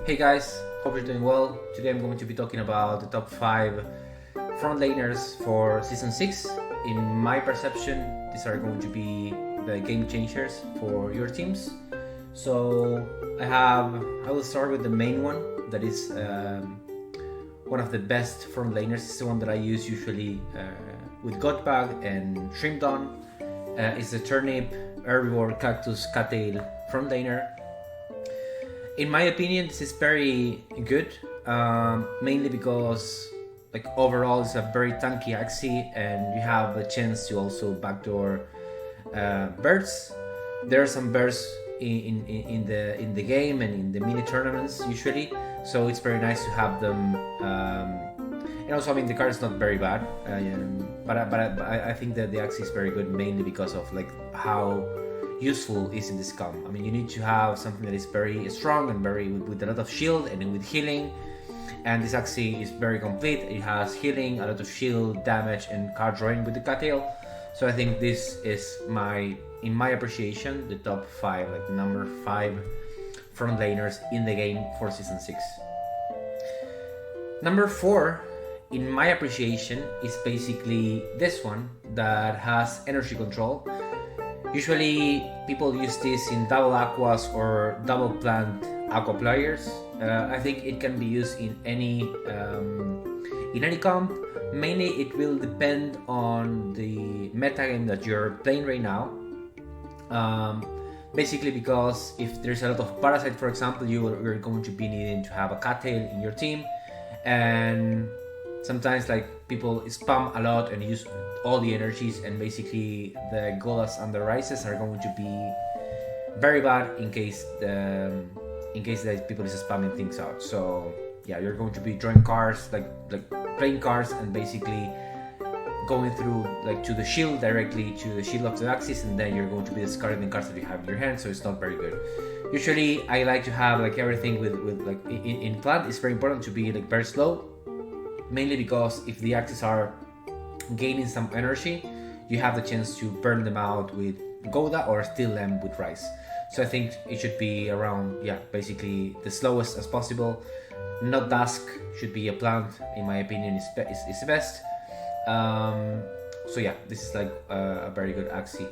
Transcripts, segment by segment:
Hey guys, hope you're doing well. Today I'm going to be talking about the top 5 front laners for Season 6. In my perception, these are going to be the game changers for your teams. So I will start with the main one that is one of the best front laners. It's the one that I use usually with Godbag and Shrimp Dawn. It's the Turnip, Herbivore, Cactus, Cattail front laner. In my opinion, this is very good, mainly because overall it's a very tanky Axie and you have the chance to also backdoor birds. There are some birds in the game and in the mini tournaments usually, so it's very nice to have them. And also, I mean, the card is not very bad, but I think that the Axie is very good mainly because of how useful is in this comp. I mean, you need to have something that is very strong and with a lot of shield and with healing. And this Axie is very complete. It has healing, a lot of shield, damage, and card drawing with the Cattail. So I think this is in my appreciation, the top 5, number 5 front laners in the game for Season 6. Number 4, in my appreciation, is basically this one that has energy control. Usually people use this in double aquas or double plant aqua players. I think it can be used in any comp. Mainly it will depend on the meta game that you're playing right now. Basically because if there's a lot of parasite, for example, you're going to be needing to have a Cattail in your team, and sometimes people spam a lot and use all the energies, and basically the Golas and the Rises are going to be very bad in case that people is spamming things out. So yeah, you're going to be drawing cards, playing cards, and basically going through to the shield directly to the shield of the Axis, and then you're going to be discarding the cards that you have in your hand. So it's not very good. Usually I like to have everything with in plant. It's very important to be very slow, mainly because if the Axis are gaining some energy, you have the chance to burn them out with Goda or steal them with Rice. So I think it should be around, basically the slowest as possible. Not Dusk should be a plant, in my opinion, is the best. So yeah, this is a very good Axie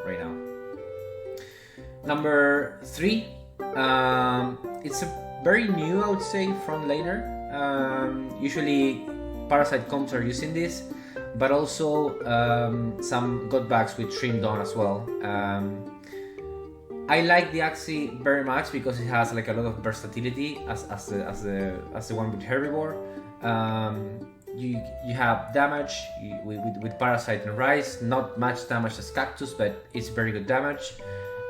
right now. Number 3, it's a very new, I would say, front laner. Usually Parasite comps are using this, but also some Godbags with Shrimp Dawn as well. I like the Axie very much because it has a lot of versatility as the one with Herbivore. You have damage with Parasite and Rise, not much damage as Cactus, but it's very good damage.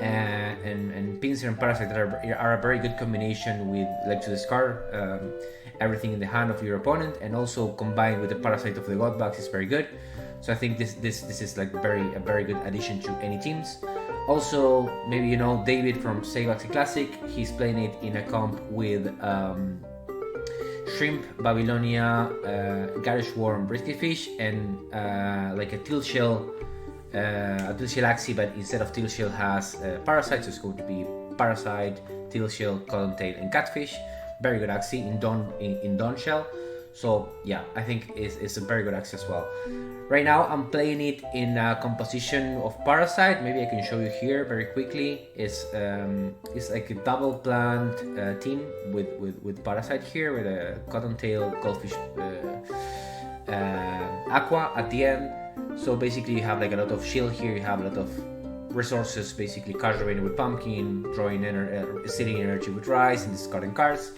And Pinsir and Parasite are a very good combination with to discard everything in the hand of your opponent, and also combined with the Parasite of the Godbags is very good. So I think this is a very good addition to any teams. Also, maybe you know David from SAPEGATO Classic. He's playing it in a comp with Shrimp, Babylonia, Garish Worm, Brisky Fish, and a Teal Shell Axie, but instead of Teal Shell has Parasite, so it's going to be Parasite, Teal Shell, Cottontail, and Catfish. Very good Axie in Dawn Shell. So yeah, I think it's a very good Axie as well. Right now I'm playing it in a composition of Parasite. Maybe I can show you here very quickly. It's like a double plant team with Parasite here, with a Cottontail, Goldfish, Aqua at the end. So basically you have a lot of shield here, you have a lot of resources, basically card drawing with Pumpkin, drawing stealing energy with Rice, and discarding cards.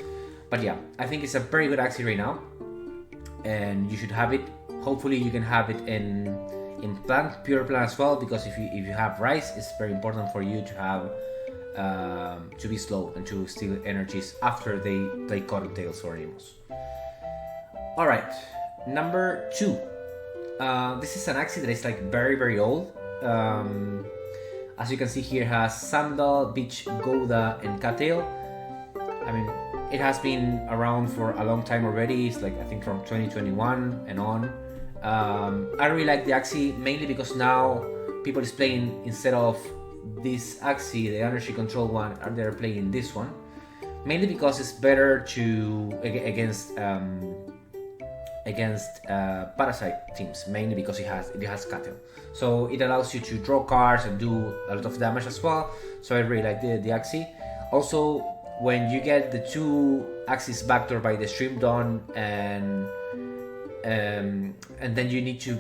But yeah, I think it's a very good Axie right now, and you should have it. Hopefully you can have it in pure plant as well, because if you have Rice, it's very important for you to have to be slow and to steal energies after they play Cottontails or Amos. Alright, number 2. This is an Axie that is very old. As you can see here, has Sandal, Beach, Goda, and Cattail. I mean, it has been around for a long time already. It's I think from 2021 and on. I really like the Axie mainly because now people is playing, instead of this Axie, the energy control one, they're playing this one. mainly because it's better against parasite teams, mainly because it has cattle. So it allows you to draw cards and do a lot of damage as well. So I really like the Axie. Also, when you get the two Axies backdoor by the Stream Dawn and then you need to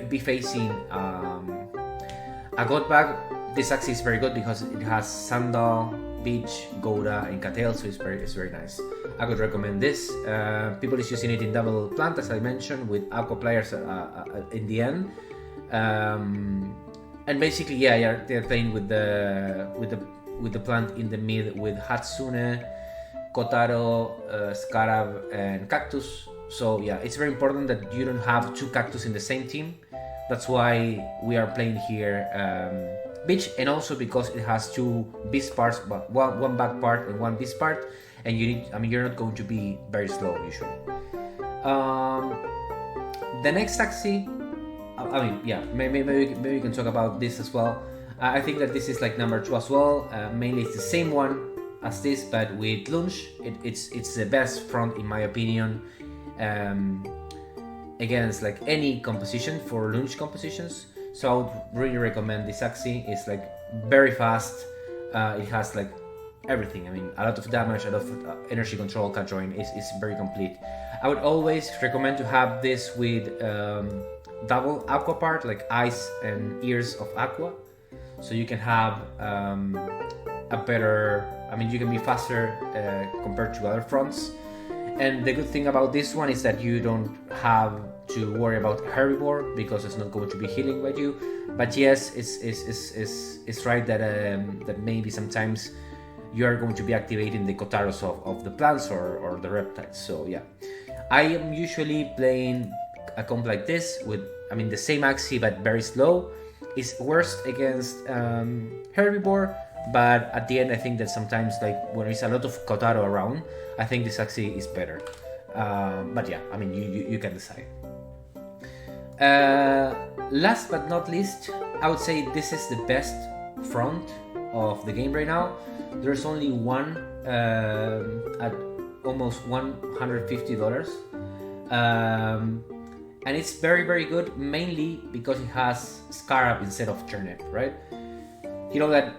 be facing a God Bag, this Axie is very good because it has Sandal, Beach, Gouda, and Cattail, so it's very nice. I would recommend this. People is using it in double plant, as I mentioned, with Aqua players in the end. And basically, yeah, they're playing with the plant in the mid with Hatsune, Kotaro, Scarab, and Cactus. So yeah, it's very important that you don't have two Cactus in the same team. That's why we are playing here Beach, and also because it has two beast parts, but one back part and one beast part, and you're not going to be very slow usually. The next Axie, maybe we can talk about this as well. I think that this is like number 2 as well. Mainly it's the same one as this, but with Lunch. It's the best front in my opinion. Against like any composition for Lunch compositions. So I would really recommend this Axie. It's like very fast. It has like everything. I mean, a lot of damage, a lot of energy control, cut drawing. It's very complete. I would always recommend to have this with double Aqua part, like eyes and ears of Aqua. So you can have a better, you can be faster compared to other fronts. And the good thing about this one is that you don't have to worry about Herbivore because it's not going to be healing by you. But yes, it's right that maybe sometimes you are going to be activating the Kotaros of the plants or the reptiles. So yeah, I am usually playing a comp like this with, the same Axie but very slow. It's worst against Herbivore, but at the end I think that sometimes like when there's a lot of Kotaro around, I think this Axie is better. But yeah, you can decide. Last but not least, I would say this is the best front of the game right now. There's only one at almost $150. And it's very good, mainly because it has Scarab instead of Turnip, right? You know that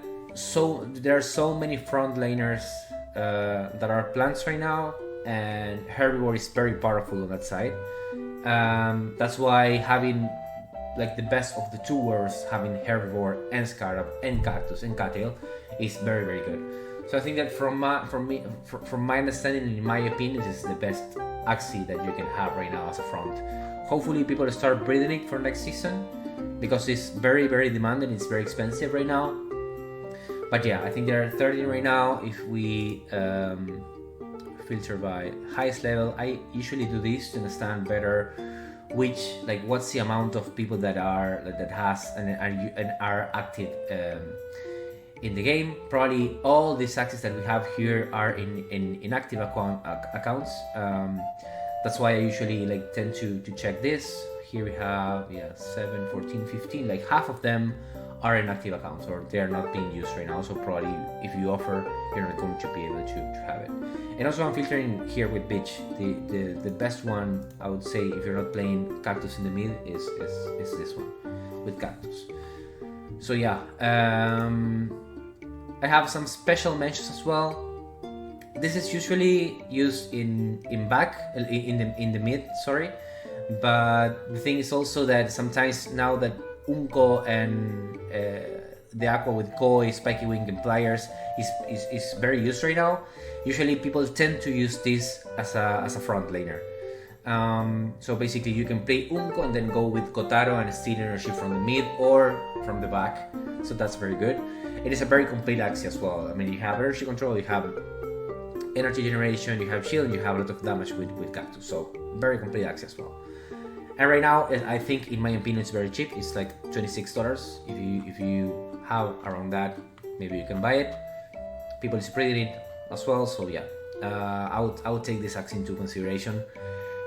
there are so many front laners that are plants right now, and Herbivore is very powerful on that side. That's why having like the best of the two worlds, having Herbivore and Scarab and Cactus and Cattail is very good. So I think that from my understanding, in my opinion, this is the best Axie that you can have right now as a front. Hopefully people start breeding it for next season because it's very demanding. It's very expensive right now. But yeah, I think there are 13 right now. If we filter by highest level, I usually do this to understand better what's the amount of people that are active in the game. Probably all these Axies that we have here are in inactive accounts. That's why I usually tend to check this. Here we have 7, 14, 15. Like half of them are inactive accounts or they are not being used right now. So probably if you offer, you're not going to be able to have it. And also I'm filtering here with Beach. The best one I would say if you're not playing Cactus in the mid is this one with Cactus. So yeah, I have some special mentions as well. This is usually used in the mid, sorry. But the thing is also that sometimes now that Unco and the Aqua with Koi, Spiky Wing, and Pliers is very used right now. Usually people tend to use this as a front laner. So basically you can play Unco and then go with Kotaro and steal energy from the mid or from the back. So that's very good. It is a very complete Axie as well. You have energy control, you have energy generation, you have shield, and you have a lot of damage with Cactus. So very complete Axie as well. And right now, I think, in my opinion, it's very cheap. It's like $26. If you have around that, maybe you can buy it. People is breeding it as well, so yeah. I would take this Axie into consideration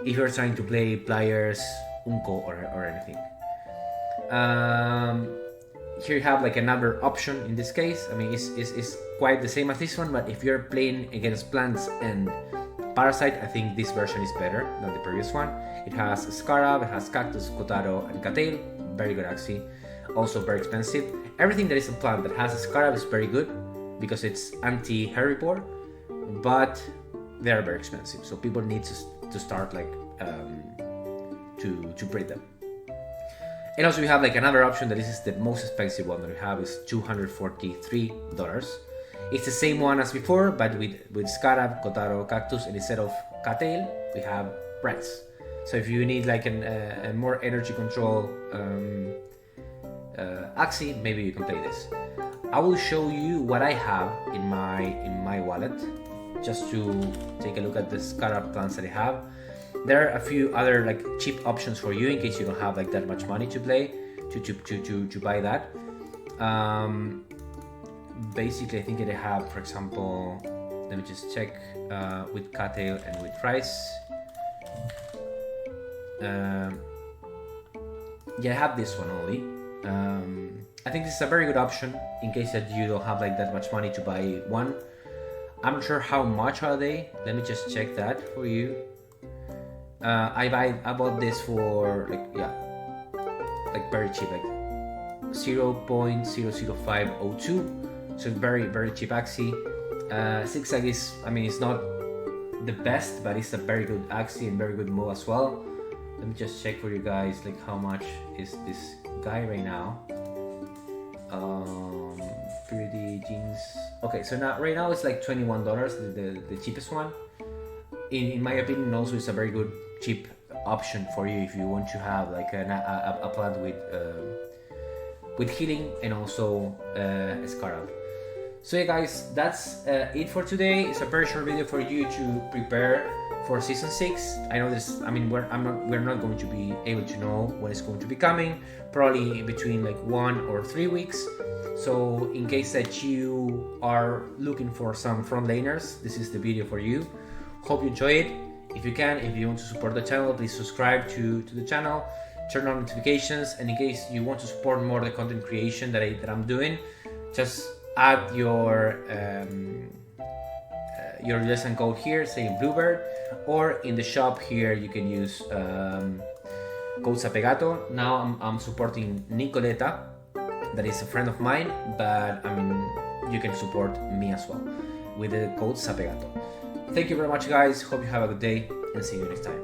if you're trying to play Pliers, Unco, or anything. here you have like another option in this case. I mean, it's quite the same as this one, but if you're playing against plants and parasite, I think this version is better than the previous one. It has Scarab, it has Cactus, Kotaro, and Cattail. Very good Axie. Also very expensive. Everything that is a plant that has a Scarab is very good because it's anti-herbivore, but they are very expensive. So people need to start like to breed them. And also we have like another option that this is the most expensive one that we have is $243. It's the same one as before, but with Scarab, Kotaro, Cactus, and instead of Cattail, we have Rats. So if you need like a more energy control Axie, maybe you can play this. I will show you what I have in my wallet, just to take a look at the Scarab plants that I have. There are a few other like cheap options for you in case you don't have like that much money to play to buy that. Basically, I think that I have, for example, let me just check with Cattail and with Rice. Yeah, I have this one only. I think this is a very good option in case that you don't have like that much money to buy one. I'm not sure how much are they. Let me just check that for you. I bought this for like very cheap, like 0.00502. So very cheap Axie. Zigzag is, I mean, it's not the best, but it's a very good Axie and very good move as well. Let me just check for you guys like how much is this guy right now. 3D jeans. Okay, so now right now it's like $21, the cheapest one. In my opinion, also it's a very good cheap option for you if you want to have like a plant with healing and also a Scarab. So yeah guys, that's it for today. It's a very short video for you to prepare for season 6. I know this, I mean, we're not going to be able to know when it's going to be coming, probably between like 1 or 3 weeks. So in case that you are looking for some front laners, this is the video for you. Hope you enjoy it. If you can, if you want to support the channel, please subscribe to the channel, turn on notifications, and in case you want to support more the content creation that I'm doing, just add your lesson code here, saying BlueBird, or in the shop here you can use code SAPEGATO. Now I'm supporting Nicoleta, that is a friend of mine, but I mean you can support me as well with the code SAPEGATO. Thank you very much guys, hope you have a good day and see you next time.